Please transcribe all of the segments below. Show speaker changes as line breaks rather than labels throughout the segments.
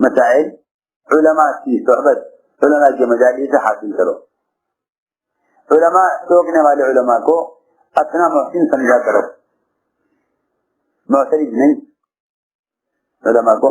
مسائل علماء کی صحبت، علماء کی مجالس سے حاصل کرو. علماء ٹوکنے والے علماء کو اپنا محسن سمجھا کرو، معترض نہیں. علماء کو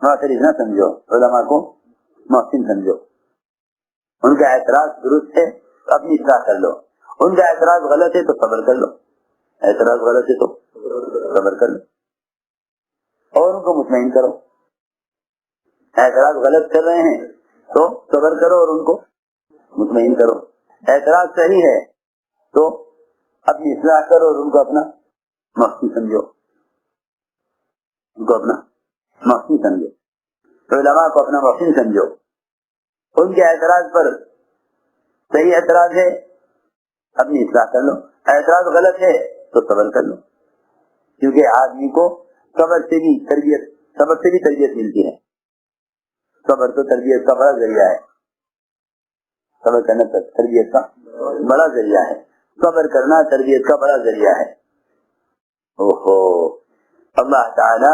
معترض نہ سمجھو، علماء کو محسن سمجھو. ان کا اعتراض درست ہے تو اپنی اصلاح کر لو، ان کا اعتراض غلط ہے تو صبر کر لو، اعتراض غلط ہے تو صبر کر لو اور ان کو مطمئن کرو. اعتراض غلط کر رہے ہیں تو صبر کرو اور ان کو مطمئن کرو. اعتراض صحیح ہے تو اپنی اصلاح کرو اور ان کو اپنا محسن سمجھو، ان کو اپنا محسن سمجھو. علماء کو اپنا محسن سمجھو. ان کے اعتراض پر صحیح اعتراض ہے اپنی اصلاح کر لو، اعتراض غلط ہے تو صبر کر لو. کیونکہ آدمی کو صبر سے بھی تربیت ملتی ہے. صبر تو تربیت کا بڑا ذریعہ ہے، صبر کرنا تربیت کا بڑا ذریعہ ہے، صبر کرنا تربیت کا بڑا ذریعہ ہے. اوہو، اللہ تعالی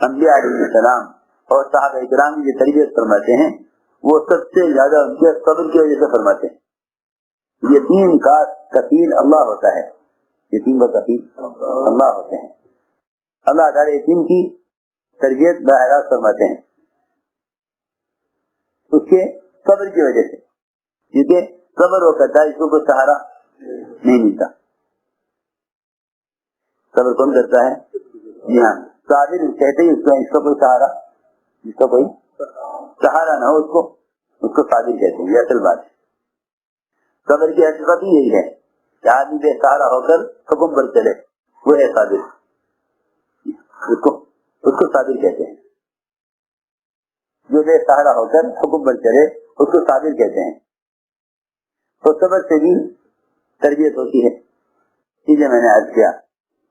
انبیاء علیہ السلام اور صحابہ کرام کی تربیت فرماتے ہیں وہ سب سے زیادہ ان کے صبر کی وجہ سے فرماتے ہیں. یتیم کا کفیل اللہ ہوتا ہے، یتیم کا کفیل اللہ ہوتے ہیں. اللہ تعالی یتیم کی تربیت براہ راست فرماتے ہیں اس کے صبر کی وجہ سے، کیونکہ صبر وہ کرتا ہے اس کو کوئی سہارا نہیں ملتا. صبر کون کرتا ہے؟ جی ہاں، صابر کہتے ہیں اس کو کوئی سہارا، جس کو کوئی سہارا نہ ہو اس کو صابر کہتے ہیں. یہ اصل بات ہے. صبر کی حقیقت ہی یہی ہے کہ آدمی بے سہارا ہو کر حکم پر چلے، وہ ہے صابر. اس کو صابر کہتے ہیں. جو بے سہارا ہو کر حکم پر چلے اس کو صابر کہتے ہیں. تو صبر سے بھی تربیت ہوتی ہے. چیزیں میں نے عرض کیا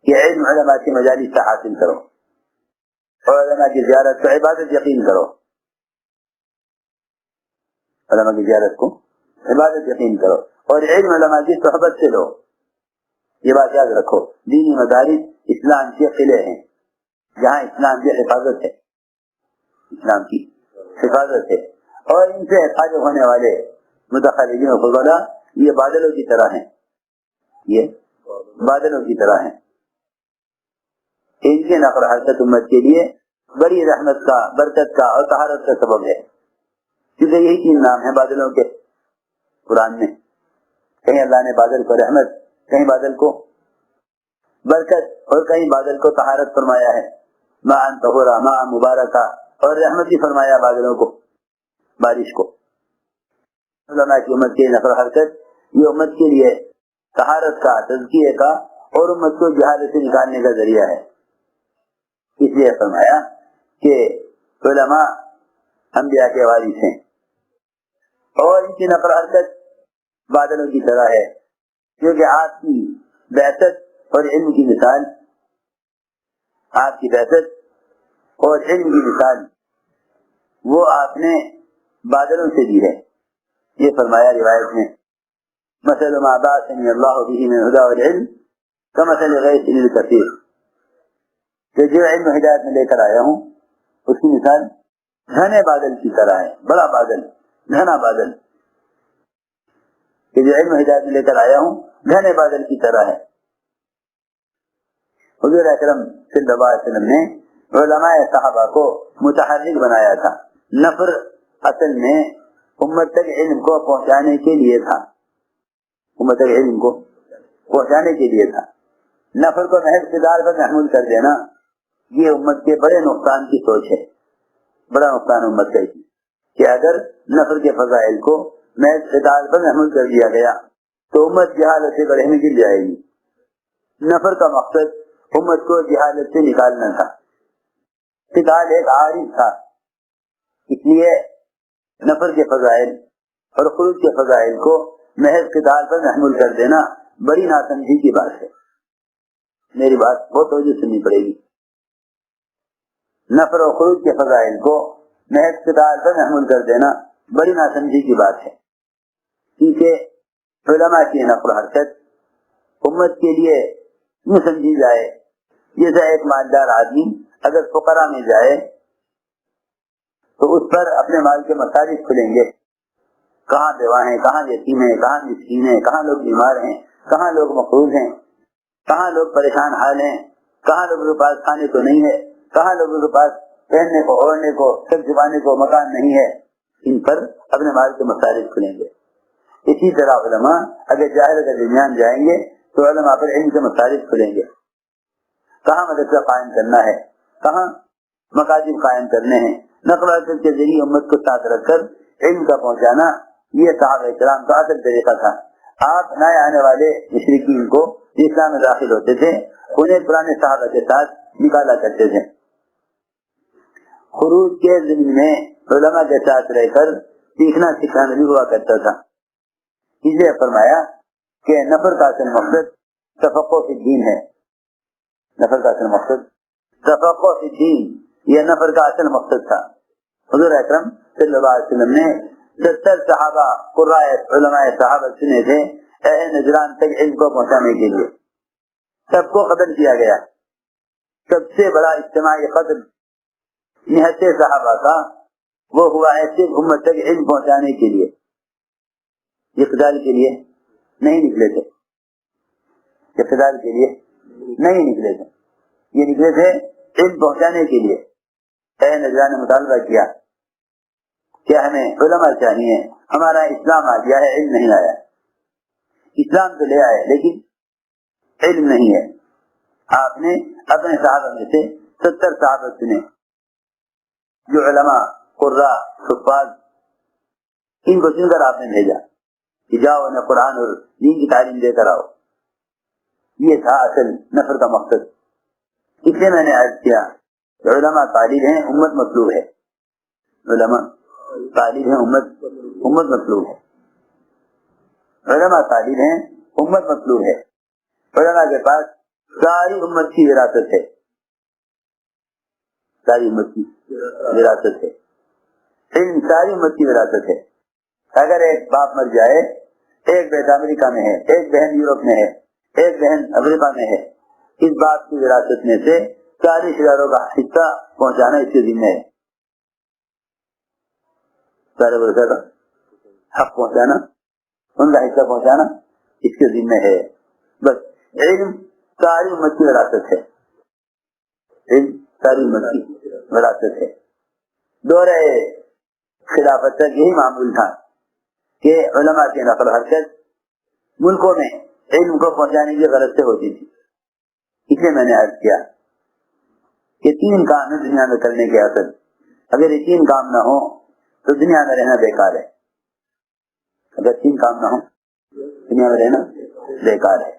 کہ علم علماء کی مجالس سے حاصل کرو اور علماء کی زیارت کو عبادت یقین کرو. علماء کی زیارت کو عبادت یقین کرو اور علم علماء کی صحبت سے لو. یہ بات یاد رکھو، دینی مدارس اسلام کے قلعے ہیں جہاں اسلام کی حفاظت ہے، اسلام کی حفاظت ہے. اور ان سے حفاظت ہونے والے متخرجین و فضلاء یہ بادلوں کی طرح ہیں، یہ بادلوں کی طرح ہیں. ان کی نقل و حرکت امت کے لیے بڑی رحمت کا، برکت کا اور طہارت کا سبب ہے. کیونکہ یہی تین نام ہیں بادلوں کے قرآن میں. کہیں اللہ نے بادل کو رحمت، کہیں بادل کو برکت اور کہیں بادل کو طہارت فرمایا ہے. ماء طہورا، ماء مبارکہ، اور رحمت ہی فرمایا بادلوں کو، بارش کو. علماء کی امت کی نقل و حرکت یہ امت کے لیے طہارت کا، تزکیے کا اور امت کو جہالت سے نکالنے کا ذریعہ ہے. اس لیے فرمایا کہ علماء انبیاء کے وارث ہیں اور ان کی نقل و حرکت بادلوں کی طرح ہے. کیونکہ آپ کی بعثت اور علم کی مثال، آپ کی بعثت اور علم کی مثال وہ آپ نے بادلوں سے دی ہے. یہ فرمایا روایت میں، مثل ما بعثني الله به من الهدى والعلم كمثل غيث للكثير، کہ جو علم و ہدایت میں لے کر آیا ہوں اس کی مثال گھنے بادل کی طرح ہے. بڑا بادل، گھنا بادل، کہ جو علم و ہدایت میں لے کر آیا ہوں گھنے بادل کی طرح ہے. حضور اکرم صلی اللہ علیہ وسلم نے علماء صحابہ کو متحرک بنایا تھا. نفر اصل میں امت تک علم کو پہنچانے کے لیے تھا، امت تک علم کو پہنچانے کے لیے تھا. نفر کو محض کردار پر محمول کر دینا یہ امت کے بڑے نقصان کی سوچ ہے. بڑا نقصان امت کا کہ اگر نفر کے فضائل کو محض کردار پر محمول کر دیا گیا تو امت جہالت سے گڑھے میں گر جائے گی. نفر کا مقصد امت کو جہالت سے نکالنا تھا. قتال ایک عارض تھا، اس لیے نفر کے فضائل اور خروج کے فضائل کو محض قتال پر محمول کر دینا بڑی ناسمجھی کی بات ہے. میری بات بہت توجہ سننی پڑے گی. نفر و خروج کے فضائل کو محض قتال پر محمول کر دینا بڑی ناسمجھی کی بات ہے. کیونکہ علماء کی نقل و حرکت امت کے لیے یوں سمجھی جائے جیسا ایک مالدار آدمی اگر فقراء میں جائے تو اس پر اپنے مال کے مصارف کھلیں گے. کہاں بیوہ ہیں, کہاں یتیم ہیں, کہاں مسکین ہیں, کہاں لوگ بیمار ہیں, کہاں لوگ مقروض ہیں, کہاں لوگ پریشان حال ہیں, کہاں لوگوں کے پاس کھانے کو نہیں ہے, کہاں لوگوں کے پاس پہننے کو, اوڑھنے کو, سب جبانے کو مکان نہیں ہے. ان پر اپنے مال کے مصارف کھلیں گے. اسی طرح علماء اگر جاہل کے درمیان جائیں گے تو علماء پر علم کے مصارف کھلیں گے. کہاں مدرسہ قائم کرنا ہے, کہاں مکاتب قائم کرنے ہیں, نقل و حرکت کے ذریعے امت کو ساتھ رکھ کر علم کا پہنچانا, یہ صحابہ کرام کا اصل طریقہ تھا. آپ نئے آنے والے مشرکین کو جو اسلام میں داخل ہوتے تھے انہیں پرانے صحابہ کے ساتھ نکالا کرتے تھے. خروج کے ضمن میں علماء کے ساتھ رہ کر سیکھنا سکھانا بھی ہوا کرتا تھا. اس لیے فرمایا کہ نفر کا اصل مقصد تفقہ فی الدین ہے. نفر کا اصل مقصد تفقہ فی الدین, یہ نفر کا اصل مقصد تھا. حضور اکرم صلی اللہ علیہ وسلم نے 70 صحابہ قراء علماء صحابہ چنے تھے اہل نجران تک علم کو پہنچانے کے لیے. سب کو قتل کیا گیا. سب سے بڑا اجتماعی قتل 69 صحابہ کا وہ ہوا ہے صرف امت تک علم پہنچانے کے لیے. اقتدار کے لیے نہیں نکلے تھے, اقتدار کے لیے نہیں نکلے تھے, یہ نکلے تھے علم پہنچانے کے لیے. اہل نجران نے مطالبہ کیا کہ ہمیں علماء چاہیے, ہمارا اسلام آ گیا ہے, علم نہیں آیا. اسلام تو لے آئے لیکن علم نہیں ہے. آپ نے اپنے صحابہ میں سے 70 صحابہ چنے جو علماء قراء حفاظ, ان کو چن کر آپ نے بھیجا کہ جاؤ انہیں قرآن اور دین کی تعلیم دے کر آؤ. یہ تھا اصل نفر کا مقصد. اس لیے میں نے عرض کیا علماء طالب ہیں, امت مطلوب ہے. علماء طالب ہیں, امت مطلوب ہے. علماء طالب ہیں, امت مطلوب ہے. علماء کے پاس ساری امت کی وراثت ہے, ساری امت کی وراثت ہے. علم ساری امت کی وراثت ہے. اگر ایک باپ مر جائے, ایک بیٹا امریکہ میں ہے, ایک بہن یورپ میں ہے, ایک بہن افریقہ میں ہے, اس باپ کی وراثت میں سے 40,000 کا حصہ پہنچانا اس کے ذمہ ہے. سارے ورثہ کا حق پہنچانا, ان کا حصہ پہنچانا اس کے ذمہ ہے. بس علم ساری امت کی وراثت ہے. علم ساری امت کی وراثت ہے. دورہ خلافت تک یہی معمول تھا کہ علماء کی نقل و حرکت ملکوں میں علم کو پہنچانے کی غرض سے ہوتی تھی. اس لیے میں نے عرض کیا کہ 3 کام ہے دنیا میں کرنے کے اصل. اگر یہ 3 کام نہ ہو تو دنیا میں رہنا بیکار ہے. اگر 3 کام نہ ہو دنیا میں رہنا بیکار ہے,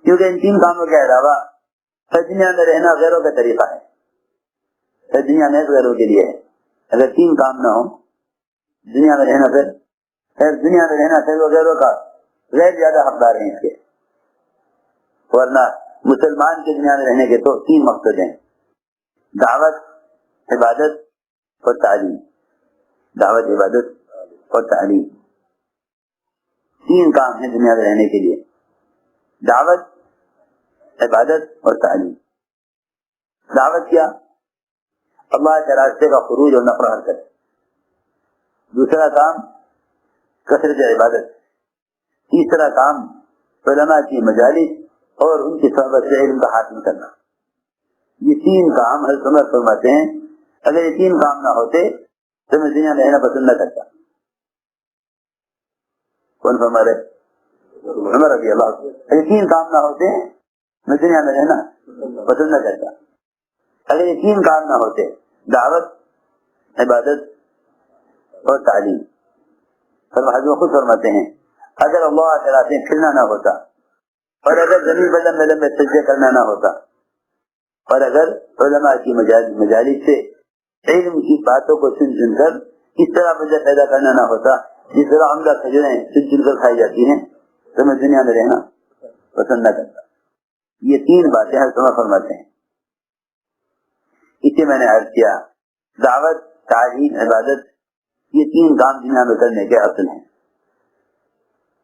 کیونکہ ان 3 کاموں کے علاوہ دنیا میں رہنا غیروں کا طریقہ ہے. دنیا میں غیروں کے لیے ہے. اگر 3 کام نہ ہو دنیا میں رہنا, پھر دنیا میں رہنا پھر وہ غیروں کا غیر زیادہ حقدار ہیں اس کے. ورنہ مسلمان کے دنیا میں رہنے کے تو 3 مقصد ہیں: دعوت, عبادت اور تعلیم. دعوت, عبادت اور تعلیم, 3 کام ہیں دنیا میں رہنے کے لیے: دعوت, عبادت اور تعلیم. دعوت کیا؟ اللہ کے راستے کا خروج اور نفر حرکت. دوسرا کام کثرت عبادت. تیسرا کام علماء کی مجالس اور ان کی صحبت سے علم کا حاصل کرنا. یہ 3 کام حضرت عمر فرماتے ہیں اگر یہ 3 کام نہ ہوتے تو میں دنیا میں رہنا پسند نہ کرتا. کون فرما رہے؟ عمر رضی اللہ عنہ. اگر 3 کام نہ ہوتے میں دنیا میں رہنا پسند نہ کرتا. اگر یہ 3 کام نہ ہوتے, دعوت, عبادت اور تعلیم. حضرت خود فرماتے ہیں اگر اللہ کے راستے پھرنا نہ ہوتا, اور اگر زمین پر لمبے لمبے سجدے کرنا نہ ہوتا, اور اگر علماء کی مجالس سے علم کی باتوں کو سن سن کر اس طرح وجہ پیدا کرنا نہ ہوتا جس طرح عمدہ کھجوریں سن سن کر کھائی جاتی ہیں, تو میں دنیا میں رہنا پسند نہ کرتا. یہ 3 باتیں حضرت فرماتے ہیں. اسے میں نے عرض کیا دعوت, تعلیم, عبادت, یہ 3 کام دنیا میں کرنے کے اصل ہیں.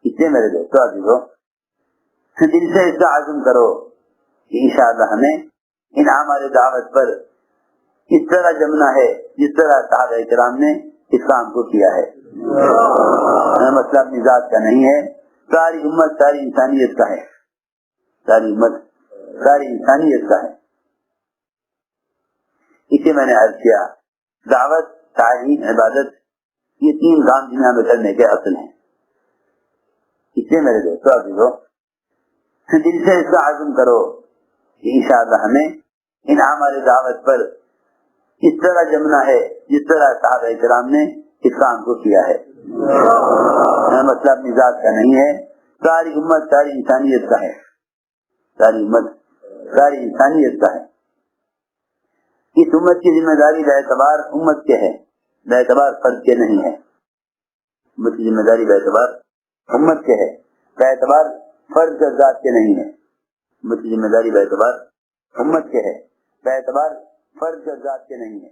اس لیے میرے دوستو عزیزو, دل سے اس کا عزم کرو کہ انشاءاللہ ہمیں ان ہمارے دعوت پر اس طرح جمنا ہے جس طرح صحابہ کرام نے اس کام کو کیا ہے. مسئلہ اپنی ذات کا نہیں ہے، ساری امت ساری انسانیت کا ہے، ساری امت ساری انسانیت کا ہے. اسے میں نے عرض کیا دعوت، تعلیم، عبادت، یہ تین کام دنیا میں کرنے کے اصل ہیں. اس لیے میرے دوستو عزیزو دل سے اس کا عزم کرو کہ انشاءاللہ ہمیں ان ہمارے دعوت پر اس طرح جمنا ہے جس طرح صحابہ کرام نے اس کام کو کیا ہے. مسئلہ اپنی ذات کا نہیں ہے، ساری امت ساری انسانیت کا ہے، ساری امت ساری انسانیت کا ہے. اس امت کی ذمہ داری باعتبار امت کے ہے، باعتبار فرد کے نہیں ہے. امت کی ذمہ داری باعتبار امت کے ہے، باعتبار فرد کا ذات کے نہیں ہے. امت کی ذمہ داری باعتبار امت کے ہے، باعتبار فرد کا ذات کے نہیں ہے.